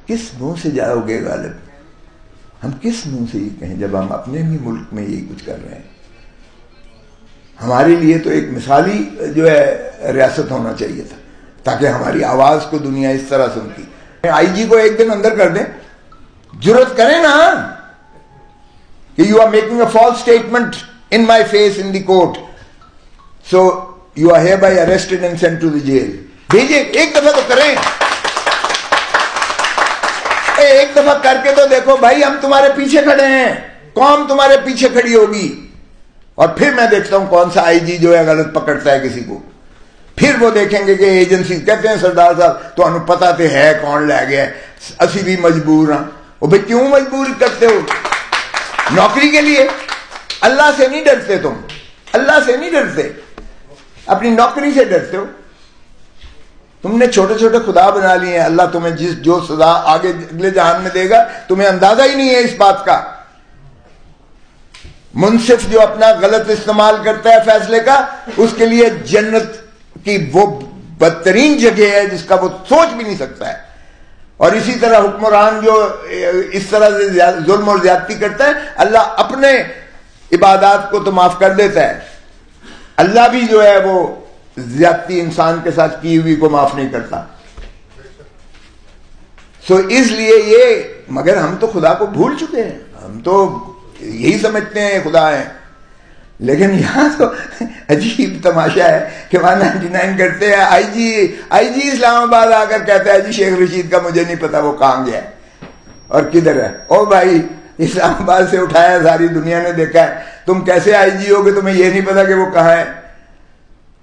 کس منہ سے جاؤ گے غالب؟ ہم کس منہ سے یہ کہیں جب ہم اپنے بھی ملک میں یہی کچھ کر رہے ہیں؟ ہمارے لیے تو ایک مثالی جو ہے ریاست ہونا چاہیے تھا تاکہ ہماری آواز کو دنیا اس طرح سنتی. آئی جی کو ایک دن اندر کر دیں, جرت کریں نا کہ you are making a false statement in my face in the court, so you are hereby arrested and sent to the jail. بھیجیں, ایک دفعہ تو کریں, ایک دفعہ کر کے تو دیکھو بھائی, ہم تمہارے پیچھے کھڑے ہیں, قوم تمہارے پیچھے کھڑی ہوگی. اور پھر میں دیکھتا ہوں کون سا آئی جی جو ہے غلط پکڑتا ہے کسی کو. پھر وہ دیکھیں گے کہ ایجنسی کہتے ہیں سردار صاحب تو انہوں پتا تو ہے کون لے گیا, اسی بھی مجبور ہاں. وہ بھائی کیوں مجبور کرتے ہو؟ نوکری کے لیے. اللہ سے نہیں ڈرتے تم, اللہ سے نہیں ڈرتے, اپنی نوکری سے ڈرتے ہو. تم نے چھوٹے چھوٹے خدا بنا لیے ہیں. اللہ تمہیں جو سزا آگے اگلے جہان میں دے گا تمہیں اندازہ ہی نہیں ہے اس بات کا. منصف جو اپنا غلط استعمال کرتا ہے فیصلے کا, اس کے لیے جنت کی وہ بدترین جگہ ہے جس کا وہ سوچ بھی نہیں سکتا ہے. اور اسی طرح حکمران جو اس طرح سے ظلم اور زیادتی کرتا ہے, اللہ اپنے عبادات کو تو معاف کر دیتا ہے, اللہ بھی جو ہے وہ زیادتی انسان کے ساتھ کی ہوئی کو معاف نہیں کرتا. سو اس لیے یہ, مگر ہم تو خدا کو بھول چکے ہیں, ہم تو یہی سمجھتے ہیں خدا ہے. لیکن یہاں تو عجیب تماشا ہے کہ وہاں 99 کرتے ہیں. آئی جی اسلام آباد آ کر کہتا ہے جی شیخ رشید کا مجھے نہیں پتا وہ کہاں گیا ہے اور کدھر ہے. او بھائی, اسلام آباد سے اٹھایا, ساری دنیا نے دیکھا ہے, تم کیسے آئی جی ہو کہ تمہیں یہ نہیں پتا کہ وہ کہاں ہے؟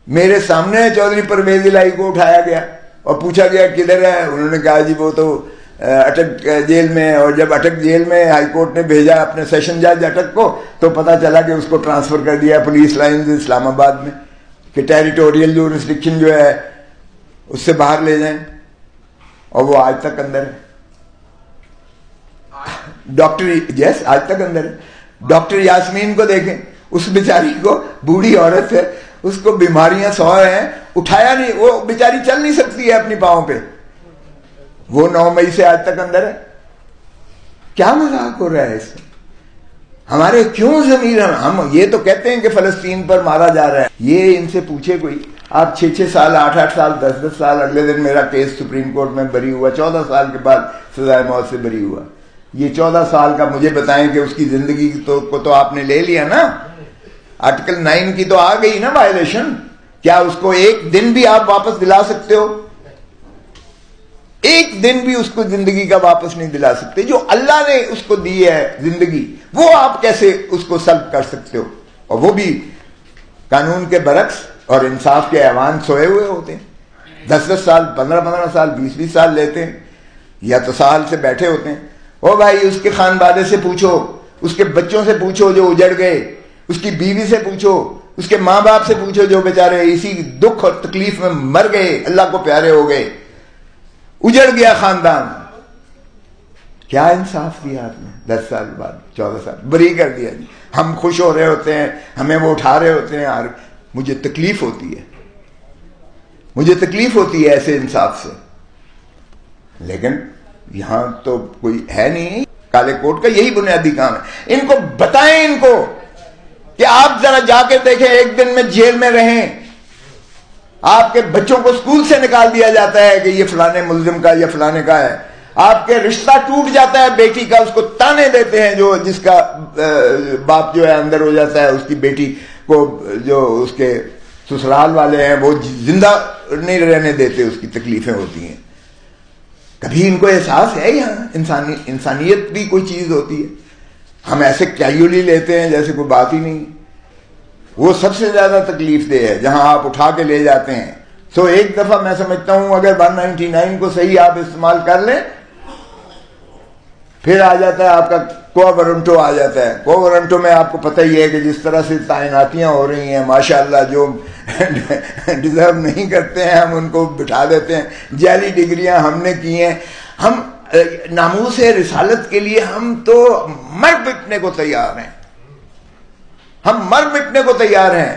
میرے سامنے چودھری پرویز الہی کو اٹھایا گیا اور پوچھا گیا کدھر ہے. انہوں نے کہا جی وہ تو اٹک جیل میں. اور جب اٹک جیل میں ہائی کورٹ نے بھیجا اپنے سیشن جج اٹک کو, تو پتا چلا کہ اس کو ٹرانسفر کر دیا پولیس لائنز اسلام آباد میں کہ ٹیریٹوریل جورسڈکشن جو ہے اس سے باہر لے جائیں. اور وہ آج تک اندر ہے. ڈاکٹر آج تک اندر ہے. ڈاکٹر یاسمین کو دیکھیں, اس بیچاری کو, بوڑھی عورت ہے, اس کو بیماریاں 100 ہیں, اٹھایا نہیں, وہ بیچاری چل نہیں سکتی ہے اپنی پاؤں پہ, وہ 9 مئی سے آج تک اندر ہے. کیا مذاق ہو رہا ہے اس میں؟ ہمارے کیوں ضمیر, ہم یہ تو کہتے ہیں کہ فلسطین پر مارا جا رہا ہے. یہ ان سے پوچھے کوئی, آپ 6 سال 8 سال 10 سال, اگلے دن میرا کیس سپریم کورٹ میں بری ہوا, 14 سال کے بعد سزائے موت سے بری ہوا. یہ 14 سال کا مجھے بتائیں کہ اس کی زندگی کو تو آپ نے لے لیا نا, آرٹیکل 9 کی تو آ گئی نا وائلیشن. کیا اس کو ایک دن بھی آپ واپس دلا سکتے ہو؟ ایک دن بھی اس کو زندگی کا واپس نہیں دلا سکتے. جو اللہ نے اس کو دی ہے زندگی, وہ آپ کیسے اس کو سلب کر سکتے ہو؟ اور وہ بھی قانون کے برعکس اور انصاف کے ایوان سوئے ہوئے ہوتے ہیں. 10 سال 15 سال 20 سال لیتے ہیں, یا تو سال سے بیٹھے ہوتے ہیں. او بھائی, اس کے خانوادے سے پوچھو, اس کے بچوں سے پوچھو جو اجڑ گئے, اس کی بیوی سے پوچھو, اس کے ماں باپ سے پوچھو جو بیچارے اسی دکھ اور تکلیف میں مر گئے, اللہ کو پیارے ہو گئے, اجڑ گیا خاندان. کیا انصاف دیا آپ نے؟ 10 سال بعد 14 سال بری کر دیا جی. ہم خوش ہو رہے ہوتے ہیں, ہمیں وہ اٹھا رہے ہوتے ہیں, اور مجھے تکلیف ہوتی ہے, مجھے تکلیف ہوتی ہے ایسے انصاف سے. لیکن یہاں تو کوئی ہے نہیں. کالے کوٹ کا یہی بنیادی کام ہے. ان کو بتائیں, ان کو کہ آپ ذرا جا کے دیکھیں, ایک دن میں جیل میں رہیں, آپ کے بچوں کو اسکول سے نکال دیا جاتا ہے کہ یہ فلانے ملزم کا یا فلانے کا ہے. آپ کے رشتہ ٹوٹ جاتا ہے بیٹی کا, اس کو تانے دیتے ہیں, جو جس کا باپ جو ہے اندر ہو جاتا ہے, اس کی بیٹی کو جو اس کے سسرال والے ہیں وہ زندہ نہیں رہنے دیتے, اس کی تکلیفیں ہوتی ہیں. کبھی ان کو احساس ہے یہاں انسانیت بھی کوئی چیز ہوتی ہے؟ ہم ایسے کیجولی لیتے ہیں جیسے کوئی بات ہی نہیں. وہ سب سے زیادہ تکلیف دہ ہے جہاں آپ اٹھا کے لے جاتے ہیں. سو ایک دفعہ میں سمجھتا ہوں اگر 199 کو صحیح آپ استعمال کر لیں, پھر آ جاتا ہے آپ کا کو ورنٹو آ جاتا ہے. کو ورنٹو میں آپ کو پتہ ہی ہے کہ جس طرح سے تعیناتیاں ہو رہی ہیں ماشاءاللہ, جو ڈیزرو نہیں کرتے ہیں ہم ان کو بٹھا دیتے ہیں. جعلی ڈگریاں ہم نے کی ہیں. ہم ناموس رسالت کے لیے ہم تو مر مٹنے کو تیار ہیں, ہم مر مٹنے کو تیار ہیں.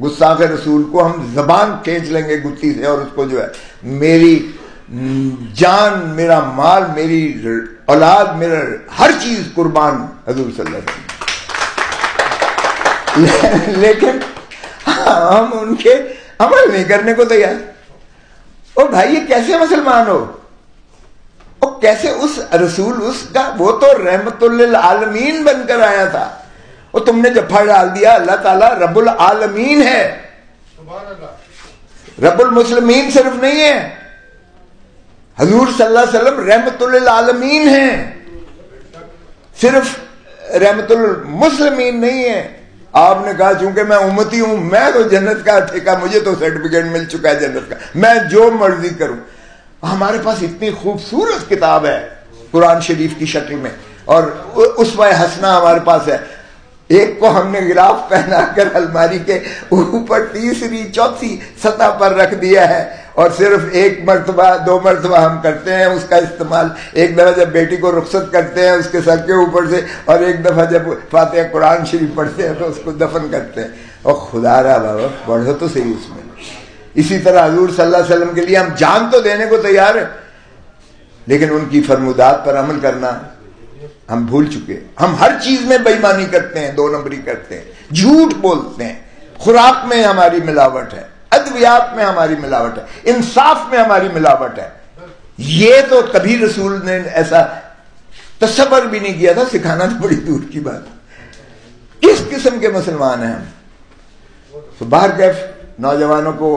گستاخ رسول کو ہم زبان کھینچ لیں گے گتی سے, اور اس کو جو ہے میری جان، میرا مال، میری اولاد، میرا ہر چیز قربان حضور صلی اللہ علیہ وسلم. لیکن ہم ان کے عمل نہیں کرنے کو تیار. اور بھائی یہ کیسے مسلمان ہو؟ اور کیسے اس رسول اس کا، وہ تو رحمت للعالمین بن کر آیا تھا، اور تم نے جفا ڈال دیا. اللہ تعالیٰ رب العالمین ہے، رب المسلمین صرف نہیں ہے. حضور صلی اللہ علیہ وسلم رحمت للعالمین ہیں، صرف رحمت المسلمین نہیں ہے. آپ نے کہا چونکہ میں امتی ہوں، میں تو جنت کا ٹھیکہ، مجھے تو سرٹیفکیٹ مل چکا ہے جنت کا، میں جو مرضی کروں. ہمارے پاس اتنی خوبصورت کتاب ہے قرآن شریف کی شکل میں، اور اسوہ حسنہ ہمارے پاس ہے. ایک کو ہم نے غلاف پہنا کر الماری کے اوپر تیسری چوتھی سطح پر رکھ دیا ہے، اور صرف ایک مرتبہ 2 مرتبہ ہم کرتے ہیں اس کا استعمال. ایک دفعہ جب بیٹی کو رخصت کرتے ہیں اس کے سر کے اوپر سے، اور ایک دفعہ جب فاتحہ قرآن شریف پڑھتے ہیں تو اس کو دفن کرتے ہیں. اور خدا را بابا پڑھو تو صحیح اس میں. اسی طرح حضور صلی اللہ علیہ وسلم کے لیے ہم جان تو دینے کو تیار ہیں، لیکن ان کی فرمودات پر عمل کرنا ہم بھول چکے. ہم ہر چیز میں بے ایمانی کرتے ہیں، 2 نمبری کرتے ہیں، جھوٹ بولتے ہیں. خوراک میں ہماری ملاوٹ ہے، ادویات میں ہماری ملاوٹ ہے، انصاف میں ہماری ملاوٹ ہے. یہ تو کبھی رسول نے ایسا تصور بھی نہیں کیا تھا، سکھانا تو بڑی دور کی بات. کس قسم کے مسلمان ہیں ہم؟ تو باہر کیف نوجوانوں کو